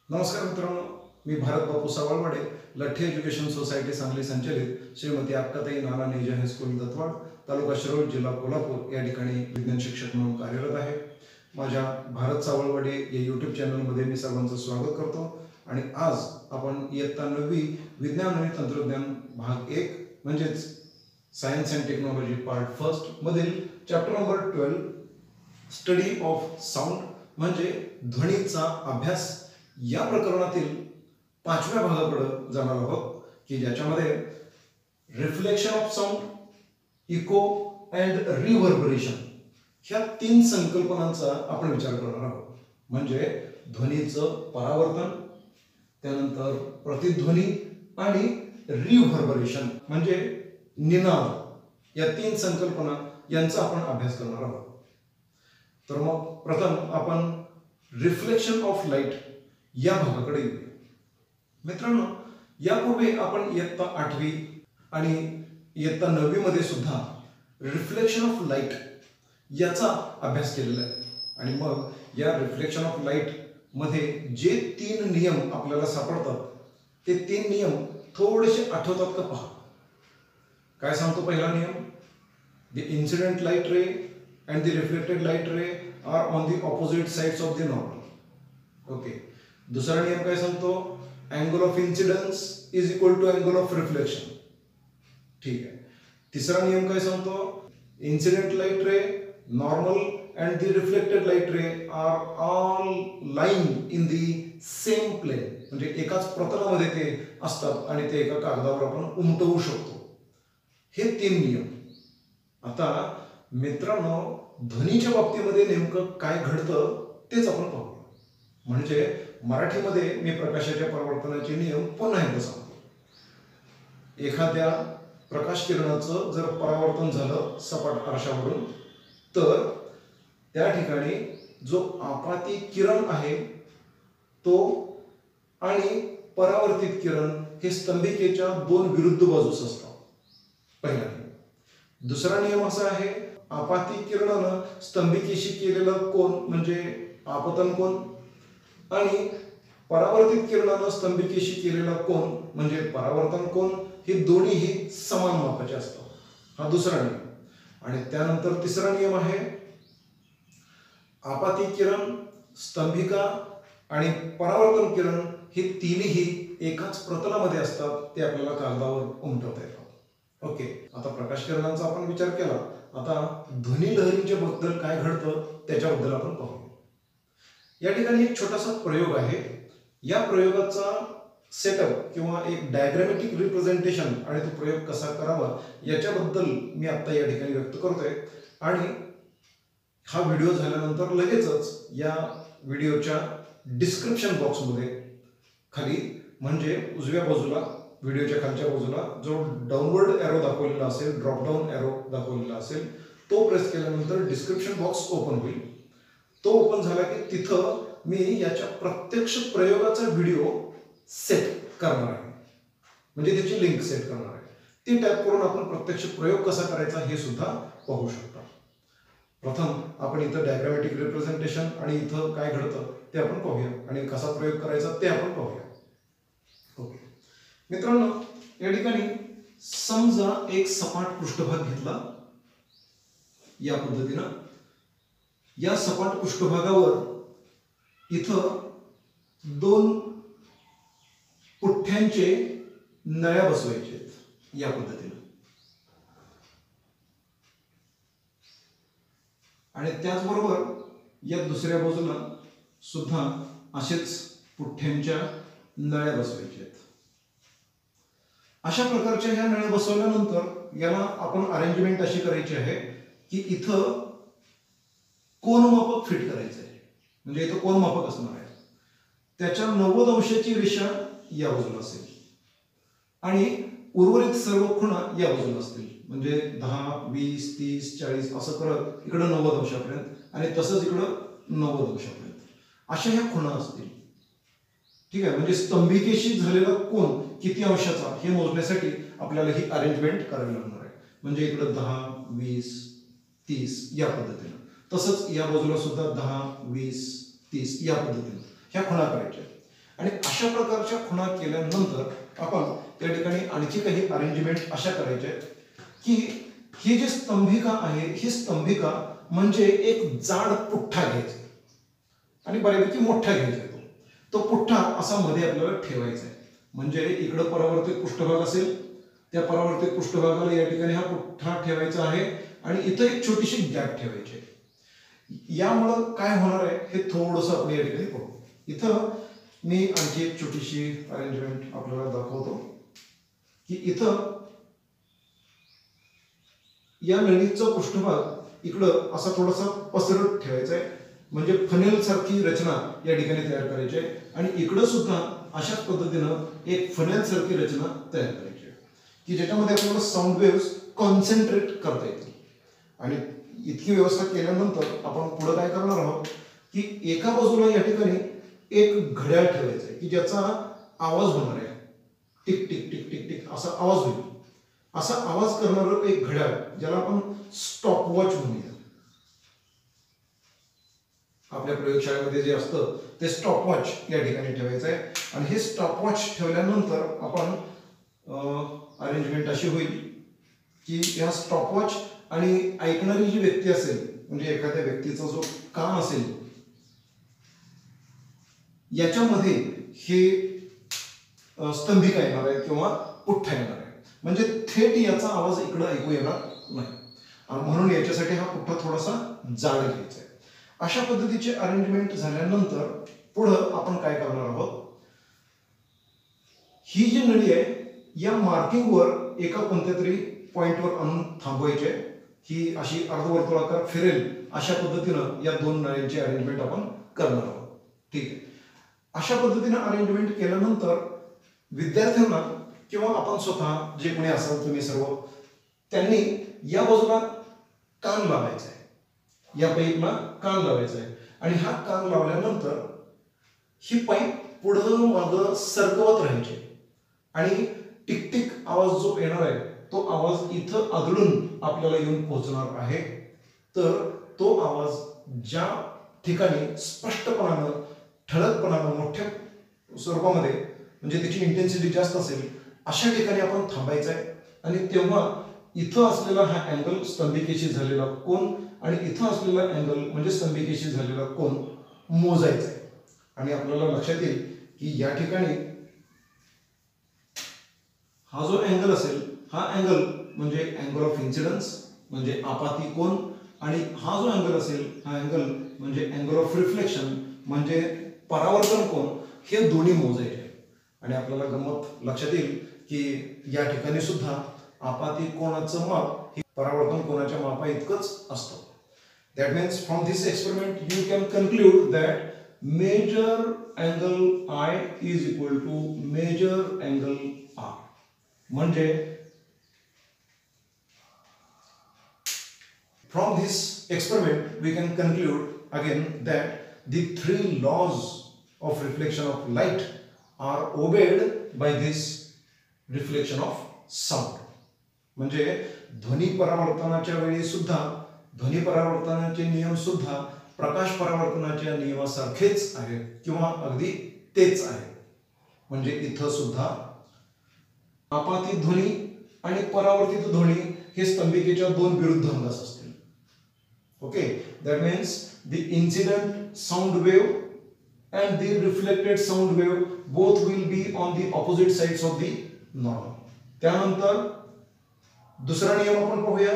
नमस्कार मित्रांनो, मी भारत बापू Savalwade, Latthe education society Sangli संचालित श्रीमती अक्काताई नाना निजा हायस्कूल दत्तवाड, तालुका शिरोळ, जिल्हा कोल्हापूर या ठिकाणी विज्ञान शिक्षक म्हणून कार्यरत आहे. माझ्या भारत सावळवाडे या यूट्यूब चॅनलमध्ये मी सर्वांचं स्वागत करतो. आणि आज आपण इयत्ता 9वी विज्ञान आणि तंत्रज्ञान भाग 1 म्हणजेच science and technology part first मधील chapter number 12 study of sound म्हणजे ध्वनीचा अभ्यास या प्रकरणातील 5व्या भागाकडे जाणार आहोत, की ज्याच्यामध्ये reflection of sound, echo and reverberation ह्या 3 संकल्पनांचा आपण विचार करणार आहोत. म्हणजे ध्वनीचं परावर्तन, त्यानंतर प्रतिध्वनी आणि रिव्हर्बरेशन म्हणजे निनाद, या 3 संकल्पना यांचा आपण अभ्यास करणार आहोत. तर मग प्रथम आपण रिफ्लेक्शन ऑफ लाईट या भागाकडे येऊया. मित्रांनो, यापूर्वी आपण इयत्ता 8वी आणि इयत्ता 9वी मध्ये सुद्धा रिफ्लेक्शन ऑफ लाईट याचा अभ्यास केलेला आहे. आणि मग या रिफ्लेक्शन ऑफ लाईट मध्ये जे 3 नियम आपल्याला सापडतात ते 3 नियम थोडेसे आठवतात का पहा. काय सांगतो पहिला नियम? The incident light ray and the reflected light ray are on the opposite sides of the normal. Okay. दुसरा नियम काय सांगतो? Angle of incidence is equal to angle of reflection. ठीक आहे. तिसरा नियम काय सांगतो? Incident light ray, normal and the reflected light ray are all line in the same plane. म्हणजे एकाच प्रतलामध्ये ते असतात आणि ते एका कागदावर आपण उमटवू शकतो. हे 3 नियम. आता मित्रांनो, ध्वनीच्या बाबतीमध्ये नेमकं काय घडतं तेच आपण पाहू. म्हणजे मराठीमध्ये मी प्रकाशाच्या परावर्तनाचे नियम पुन्हा एकदा सांगतो. एखाद्या प्रकाश किरणाचं जर परावर्तन झालं सपाट आरशावरून, तर त्या ठिकाणी जो आपाती किरण आहे तो आणि परावर्तित किरण हे स्तंभिकेच्या 2 विरुद्ध बाजूस असतात. पहिला नियम. दुसरा नियम असा आहे, आपाती किरणानं स्तंभिकेशी केलेला कोन म्हणजे आपतन कोन आणि परावर्तित किरणानं स्तंभिकेशी केलेला कोन म्हणजे परावर्तन कोन, हे दोन्हीही समान मापाचे असतात. हा दुसरा नियम. आणि त्यानंतर तिसरा नियम आहे, आपाती किरण, स्तंभिका आणि परावर्तन किरण हे तिन्ही एकाच प्रतलामध्ये असतात. ते आपल्याला कागदावर उमटवता येतात. ओके. आता प्रकाश किरणांचा आपण विचार केला. आता ध्वनी लहरीच्या बद्दल काय घडतं त्याच्याबद्दल आपण पाहू. या ठिकाणी एक छोटासा प्रयोग आहे. या प्रयोगाचा सेटअप किंवा एक डायग्रामॅटिक रिप्रेझेंटेशन आणि तो प्रयोग कसा करावा याच्याबद्दल मी आता या ठिकाणी व्यक्त करतोय. आणि हा व्हिडिओ झाल्यानंतर लगेचच या व्हिडिओच्या डिस्क्रिप्शन बॉक्समध्ये खाली म्हणजे उजव्या बाजूला, व्हिडिओच्या खालच्या बाजूला जो डाउनवर्ड एरो दाखवलेला असेल, ड्रॉप डाऊन एरो दाखवलेला असेल, तो प्रेस केल्यानंतर डिस्क्रिप्शन बॉक्स ओपन होईल. तो ओपन झाला की तिथं मी याच्या प्रत्यक्ष प्रयोगाचा व्हिडिओ सेट करणार आहे. म्हणजे त्याची लिंक सेट करणार आहे. ती टॅप करून आपण प्रत्यक्ष प्रयोग कसा करायचा हे सुद्धा पाहू शकता. प्रथम आपण इथं डायग्रामॅटिक रिप्रेझेंटेशन आणि इथं काय घडतं ते आपण पाहूया आणि कसा प्रयोग करायचा ते आपण पाहूया. ओके मित्रांनो, या ठिकाणी समजा एक सपाट पृष्ठभाग घेतला या पद्धतीनं. या सपाट पृष्ठभागावर इथं 2 पुठ्ठ्यांचे नळ्या बसवायचे या पद्धतीनं. आणि त्याचबरोबर या दुसऱ्या बाजूला सुद्धा असेच पुठ्ठ्यांच्या नळ्या बसवायच्या आहेत. अशा प्रकारच्या ह्या नळ्या बसवल्यानंतर याला आपण अरेंजमेंट अशी करायची आहे की इथं कोनमापक फिट करायचं आहे. म्हणजे इथं कोनमापक असणार आहे. त्याच्या 90 अंशाची रेषा या बाजूला असेल आणि उर्वरित सर्व खुणा या बाजूला असतील. म्हणजे 10, 20, 30, 40 असं करत इकडं 90 अंशापर्यंत आणि तसंच इकडं 90 अंशापर्यंत अशा ह्या खुणा असतील. ठीक आहे. म्हणजे स्तंभिकेशी झालेला कोन किती अंशाचा हे मोजण्यासाठी आपल्याला ही अरेंजमेंट करावी लागणार आहे. म्हणजे इकडं 10, 20, 30 या पद्धतीनं. तसंच या बाजूला सुद्धा 10, 20, 30 या पद्धतीने ह्या खुणा करायच्या. आणि अशा प्रकारच्या खुणा केल्यानंतर आपण त्या ठिकाणी आणखी काही अरेंजमेंट अशा करायच्या की ही जी स्तंभिका आहे ही स्तंभिका म्हणजे एक जाड पुठ्ठा घ्यायचा आणि बऱ्यापैकी मोठा घ्यायचा तो पुठ्ठा असा मध्ये आपल्याला ठेवायचा आहे. म्हणजे इकडं परावर्तित पृष्ठभाग असेल त्या परावर्तित पृष्ठभागाला या ठिकाणी हा पुठ्ठा ठेवायचा आहे आणि इथं एक छोटीशी गॅप ठेवायची आहे. यामुळं काय होणार आहे हे थोडंसं आपण या ठिकाणी पाहू. इथं मी आणखी एक छोटीशी अरेंजमेंट आपल्याला दाखवतो की इथं या नळीचा पृष्ठभाग इकडं असा थोडासा पसरट ठेवायचा आहे. म्हणजे फनेल सारखी रचना या ठिकाणी तयार करायची आहे आणि इकडं सुद्धा अशाच पद्धतीनं एक फनेल सारखी रचना तयार करायची आहे की ज्याच्यामध्ये आपल्याला साऊंड वेव्स कॉन्सन्ट्रेट करता येतील. आणि इतकी व्यवस्था केल्यानंतर आपण पुढे काय करणार आहोत की एका बाजूला या ठिकाणी एक घड्याळ ठेवायचं आहे की ज्याचा आवाज होणार आहे. Tick tick tick tick tick असा आवाज होईल. असा आवाज करणारं एक घड्याळ ज्याला आपण स्टॉपवॉच म्हणूया. आपल्या प्रयोगशाळेमध्ये जे असतं ते स्टॉपवॉच या ठिकाणी ठेवायचं आहे आणि हे स्टॉपवॉच ठेवल्यानंतर आपण अरेंजमेंट अशी होईल की या स्टॉपवॉच आणि ऐकणारी जी व्यक्ती असेल म्हणजे एखाद्या व्यक्तीचा जो कान असेल याच्यामध्ये हे स्तंभिका येणार आहे किंवा पुठ्ठा येणार आहे. म्हणजे थेट याचा आवाज इकडे ऐकू येणार नाही आणि म्हणून याच्यासाठी हा पुठ्ठा थोडासा जाड घ्यायचा आहे. अशा पद्धतीचे अरेंजमेंट झाल्यानंतर पुढं आपण काय करणार आहोत ही जी नळी आहे या मार्किंगवर एका कोणत्या तरी पॉइंटवर आणून थांबवायचे. ही अशी अर्धवर्तुळाकार फिरेल अशा पद्धतीनं या दोन नळ्यांची अरेंजमेंट आपण करणार आहोत. ठीक आहे. अशा पद्धतीने अरेंजमेंट केल्यानंतर विद्यार्थ्यांना किंवा आपण स्वतः जे कोणी असाल तुम्ही सर्व त्यांनी या बाजूला कान लावायचा आहे. या पाईपला कान लावायचा आहे आणि हा कान लावल्यानंतर ही पाईप पुढं मागं सरकवत राहायची आणि टिकटिक आवाज जो येणार आहे तो आवाज इथं आदळून आपल्याला येऊन पोहोचणार आहे. तर तो आवाज ज्या ठिकाणी स्पष्टपणानं ठळकपणानं मोठ्या स्वरूपामध्ये म्हणजे त्याची इंटेन्सिटी जास्त असेल अशा ठिकाणी आपण थांबायचं आहे आणि तेव्हा इथं असलेला हा अँगल स्तंभिकेशी झालेला कोन आणि इथं असलेला अँगल म्हणजे स्तंभिकेशी झालेला कोन मोजायचा आहे. आणि आपल्याला लक्षात येईल की या ठिकाणी हा जो अँगल असेल हा अँगल म्हणजे अँगल ऑफ इन्सिडन्स म्हणजे आपाती कोन आणि हा जो अँगल असेल हा अँगल म्हणजे अँगल ऑफ रिफ्लेक्शन म्हणजे परावर्तन कोन हे दोन्ही मोजायचे. आणि आपल्याला गंमत लक्षात येईल की या ठिकाणी सुद्धा आपाती कोणाचं माप हे परावर्तन कोणाच्या मापा इतकंच असतं. That means from this experiment you can conclude that major angle I is equal to major angle R. म्हणजे from this experiment we can conclude again that the three laws of reflection of light are obeyed by this reflection of sound. म्हणजे ध्वनी परावर्तनाच्या वेळी सुद्धा ध्वनी परावर्तनाचे नियम सुद्धा प्रकाश परावर्तनाच्या नियमासारखेच आहेत किंवा अगदी तेच आहेत. म्हणजे इथं सुद्धा आपाती ध्वनी आणि परावर्तित ध्वनी हे स्तंभिकेच्या दोन विरुद्ध अंगास असतील. Okay, that means the incident sound wave and the reflected sound wave both will be on the opposite sides of the normal. त्यानंतर दुसरा नियम आपण पाहूया.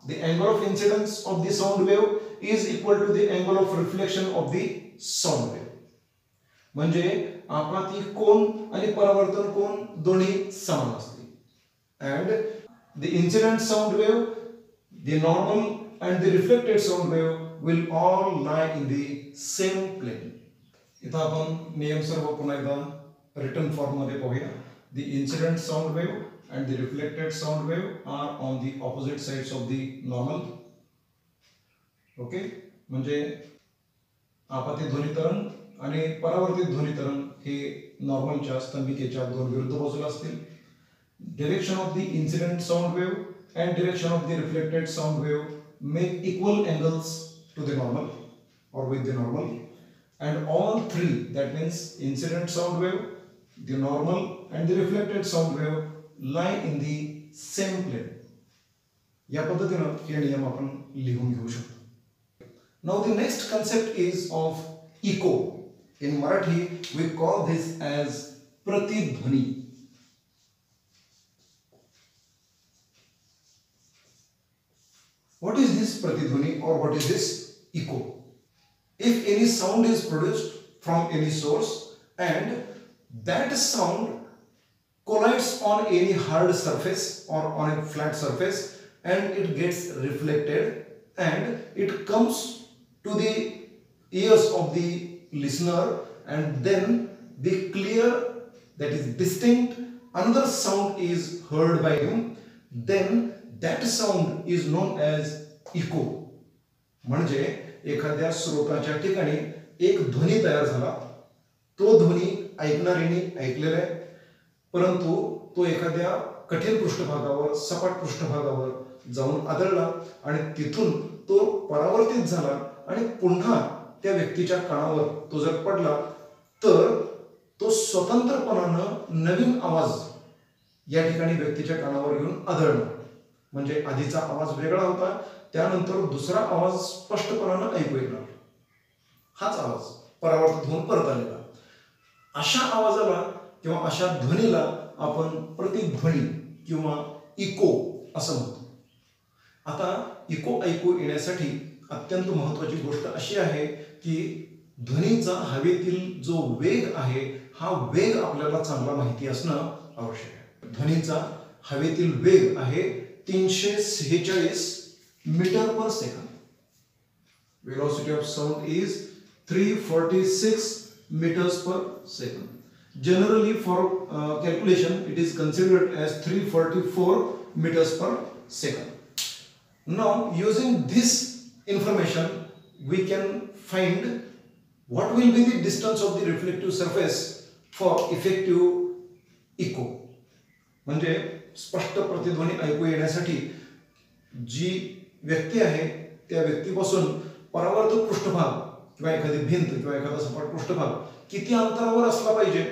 The angle of incidence of the sound wave is equal to the angle of reflection of the sound wave. म्हणजे आपाती कोन आणि परावर्तन कोन दोन्ही समान असतील. And the incident sound wave, the normal and the reflected sound wave will all lie in the same plane. इथं आपण नियम सर्व पुन्हा एकदा रिटन फॉर्म मध्ये पाहूया. The incident sound wave and the reflected sound wave are on the opposite sides of the normal. Okay, म्हणजे आपाती ध्वनी तरंग आणि परावर्तित ध्वनी तरंग हे नॉर्मलच्या स्तंभिकेच्या दोन विरुद्ध बाजूला असतील. Direction of the incident sound wave and direction of the reflected sound wave make equal angles to the normal or with the normal. and all three, that means incident sound wave, the normal and the reflected sound wave, lie in the same plane. या पद्धतीनं हे नियम आपण लिहून घेऊ शकतो. Now the next concept is of echo. In Marathi we call this as pratidhwani. What is this pratidhwani or what is this echo? If any sound is produced from any source and that sound collides on any hard surface or on a flat surface and it gets reflected and it comes to the ears of the listener and then the clear, that is distinct, another sound is heard by him, then that sound is known as echo. म्हणजे एखाद्या स्रोताच्या ठिकाणी एक ध्वनी तयार झाला, तो ध्वनी ऐकणाऱ्याने ऐकलेला आहे, परंतु तो एखाद्या कठीण पृष्ठभागावर, सपाट पृष्ठभागावर जाऊन आदळला आणि तिथून तो परावर्तित झाला आणि पुन्हा त्या व्यक्तीच्या कानावर तो जर पडला तर तो स्वतंत्रपणानं नवीन आवाज या ठिकाणी व्यक्तीच्या कानावर येऊन आदळणार. म्हणजे आधीचा आवाज वेगळा होता, त्यानंतर दुसरा आवाज स्पष्टपणानं ऐकू येणार, हाच आवाज परावर्तित होऊन परत आलेला. अशा आवाजाला किंवा अशा ध्वनीला आपण प्रतिध्वनी किंवा इको असं म्हणतो. आता इको ऐकू येण्यासाठी अत्यंत महत्त्वाची गोष्ट अशी आहे की ध्वनीचा हवेतील जो वेग आहे, हा वेग आपल्याला चांगला माहिती असणं आवश्यक आहे. ध्वनीचा हवेतील वेग आहे 346 metre per second. Velocity of sound is 346 meters per second. Generally for calculation it is considered as 344 meters per second. Now using this information we can find what will be the distance of the reflective surface for effective echo. म्हणजे स्पष्ट प्रतिध्वनी ऐकू येण्यासाठी जी व्यक्ती आहे त्या व्यक्तीपासून परावर्तित पृष्ठभाग किंवा एखादी भिंत किंवा एखादा सपाट पृष्ठभाग किती अंतरावर असला पाहिजे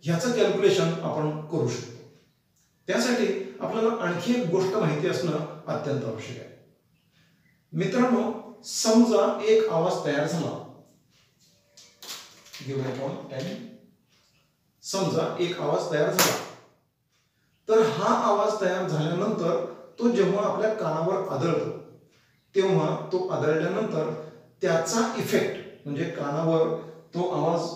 ह्याचं कॅल्क्युलेशन आपण करू शकतो. त्यासाठी आपल्याला आणखी एक गोष्ट माहिती असणं अत्यंत आवश्यक आहे. मित्रांनो, समजा एक आवाज तयार झाला, समजा एक आवाज तयार झाला, तर हा आवाज तयार झाल्यानंतर तो जेव्हा आपल्या कानावर आदळतो तेव्हा तो आदळल्यानंतर त्याचा इफेक्ट म्हणजे कानावर तो आवाज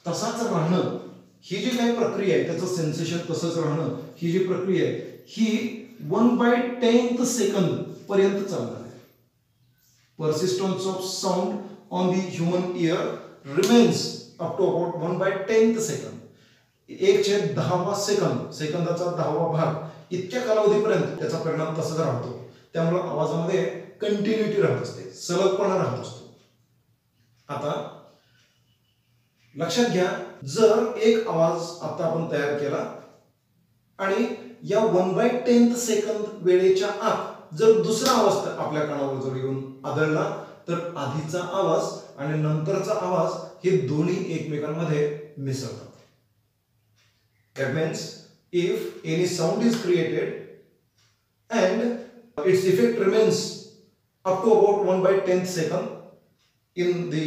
तसाच राहणं, ही जी काही प्रक्रिया आहे, त्याचं सेन्सेशन तसंच राहणं, ही जी प्रक्रिया आहे ही 1/10th सेकंद पर्यंत चालणार आहे. Persistence of sound on the human ear remains up to about 1/10th second. 1/10 second, सेकंदाचा 10वा भाग इतक्या कालावधीपर्यंत त्याचा परिणाम तसाच राहतो. त्यामुळे आवाजामध्ये कंटिन्युटी राहत असते, सलगपणा राहत असतो. आता लक्षात घ्या, जर एक आवाज आता आपण तयार केला आणि या 1/10th सेकंद वेळेच्या आत जर दुसरा आवाज आपल्या कानावर जर येऊन आदळला तर आधीचा आवाज आणि नंतरचा आवाज हे दोन्ही एकमेकांमध्ये मिसळतात. That means if any sound is created and its effect remains up to about 1/10th second in the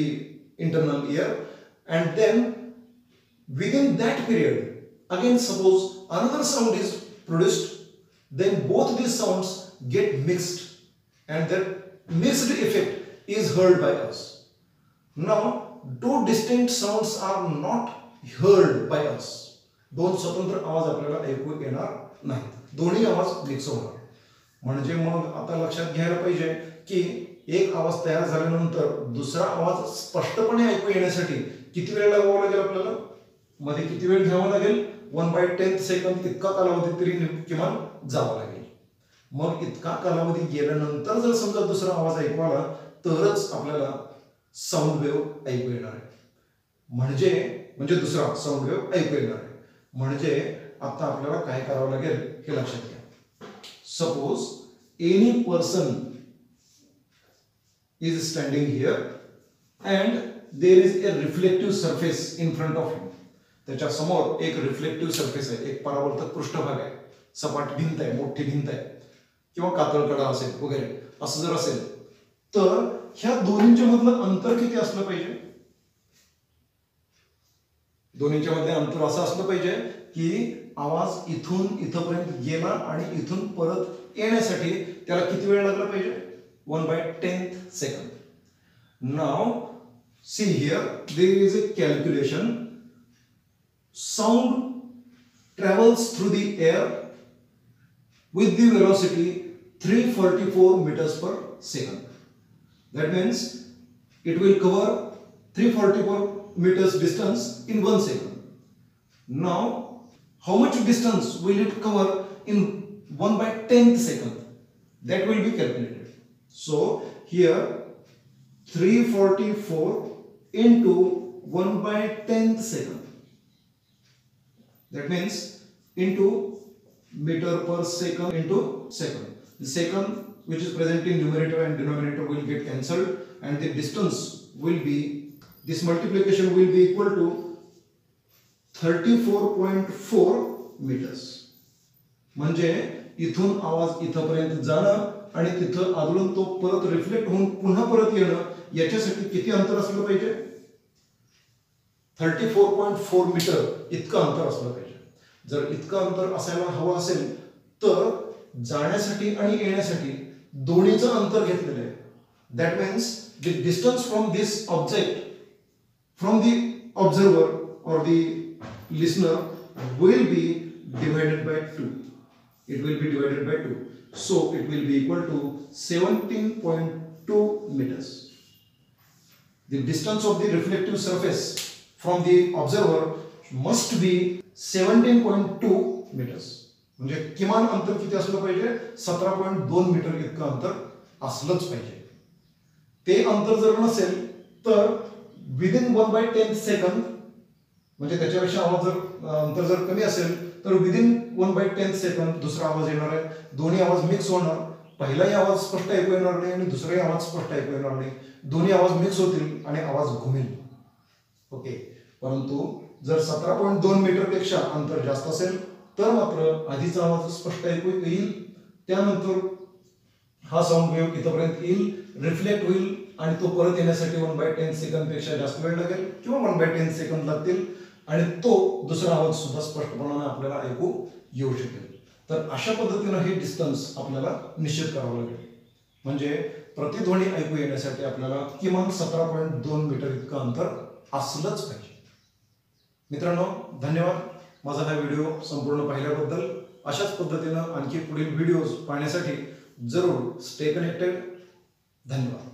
internal ear, and then within that period again suppose another sound is produced, then both these sounds get mixed and that mixed effect is heard by us. Now two distinct sounds are not heard by us. दोन स्वतंत्र आवाज आपल्याला ऐकू येणार नाहीत, दोन्ही आवाज mix होणार. म्हणजे मग आता लक्षात घ्यायला पाहिजे की एक आवाज तयार झाल्यानंतर दुसरा आवाज स्पष्टपणे ऐकू येण्यासाठी किती वेळ लागावा लागेल, आपल्याला मध्ये किती वेळ घ्यावा लागेल, 1/10th सेकंद इतका कालावधी तरी किमान जावा लागेल. मग इतका कालावधी गेल्यानंतर जर समजा दुसरा आवाज ऐकू आला तरच आपल्याला साऊंड वेव्ह ऐकू येणार आहे. म्हणजे दुसरा साऊंड वेव्ह ऐकू येणार आहे. म्हणजे आता आपल्याला काय करावं लागेल हे लक्षात घ्या. Suppose any person is standing here and there is a reflective surface in front of him. त्याच्या समोर एक रिफ्लेक्टिव्ह सरफेस आहे, एक परावर्तक पृष्ठभाग आहे, सपाट भिंत आहे, मोठी भिंत आहे किंवा कातळ कडा असेल वगैरे असं जर असेल तर ह्या दोन्हींच्या मधलं अंतर किती असलं पाहिजे? दोन्हींच्या मध्ये अंतर असं असलं पाहिजे की आवाज इथून इथपर्यंत गेला आणि इथून परत येण्यासाठी त्याला किती वेळ लागला पाहिजे? 1/10 second. Now see here there is a calculation. Sound travels through the air with the velocity 344 meters per second. That means it will cover 344 meters distance in 1 second. Now, how much distance will it cover in 1/10th second? That will be calculated. So, here 344 into 1/10th second. That means into meter per second into second. The second which is present in numerator and denominator will get cancelled and the distance will be, this multiplication will be equal to 34.4 meters. म्हणजे इथून आवाज इथपर्यंत जाणं आणि तिथं आदळून तो परत रिफ्लेक्ट होऊन पुन्हा परत येणं याच्यासाठी किती अंतर असलं पाहिजे? 34.4 मीटर इतकं अंतर असलं पाहिजे. जर इतकं अंतर असायला हवं असेल तर जाण्यासाठी आणि येण्यासाठी दोन्हीचं अंतर घेतलेलं आहे. That means the distance from this object from the observer और the listener will be divided by 2. It will be divided by 2. So it will be equal to 17.2 meters. The distance of the reflective surface from the observer must be 17.2 meters. म्हणजे किमान अंतर किती असलं पाहिजे? 17.2 metre इतकं अंतर असलंच पाहिजे. ते अंतर जर नसेल तर विदिन 1/10 सेकंद, म्हणजे त्याच्यापेक्षा आवाज जर अंतर जर कमी असेल तर विदिन 1/10 सेकंद दुसरा आवाज येणार आहे. दोन्ही आवाज मिक्स होणार. पहिलाही आवाज स्पष्ट ऐकू येणार नाही आणि दुसराही आवाज स्पष्ट ऐकू येणार नाही. दोन्ही आवाज मिक्स होतील आणि आवाज घुमेल. ओके. परंतु जर 17.2 मीटर पेक्षा अंतर जास्त असेल तर मात्र आधीचा आवाज स्पष्ट ऐकू येईल, त्यानंतर हा साऊंड वेव्ह इथपर्यंत येईल, रिफ्लेक्ट होईल आणि तो परत येण्यासाठी 1/10 सेकंद पेक्षा जास्त वेळ लागेल किंवा 1/10 सेकंद लागतील आणि तो दुसरा आवाज सुद्धा स्पष्टपणाने आपल्याला ऐकू येऊ शकेल. तर अशा पद्धतीने हे डिस्टन्स आपल्याला निश्चित करावं लागेल. म्हणजे प्रतिध्वनी ऐकू येण्यासाठी आपल्याला किमान 17.2 मीटर इतकं अंतर असलंच पाहिजे. मित्रांनो, धन्यवाद माझा हा व्हिडिओ संपूर्ण पाहिल्याबद्दल. अशाच पद्धतीने आणखी पुढील व्हिडिओज पाहण्यासाठी जरूर स्टे कनेक्टेड. धन्यवाद.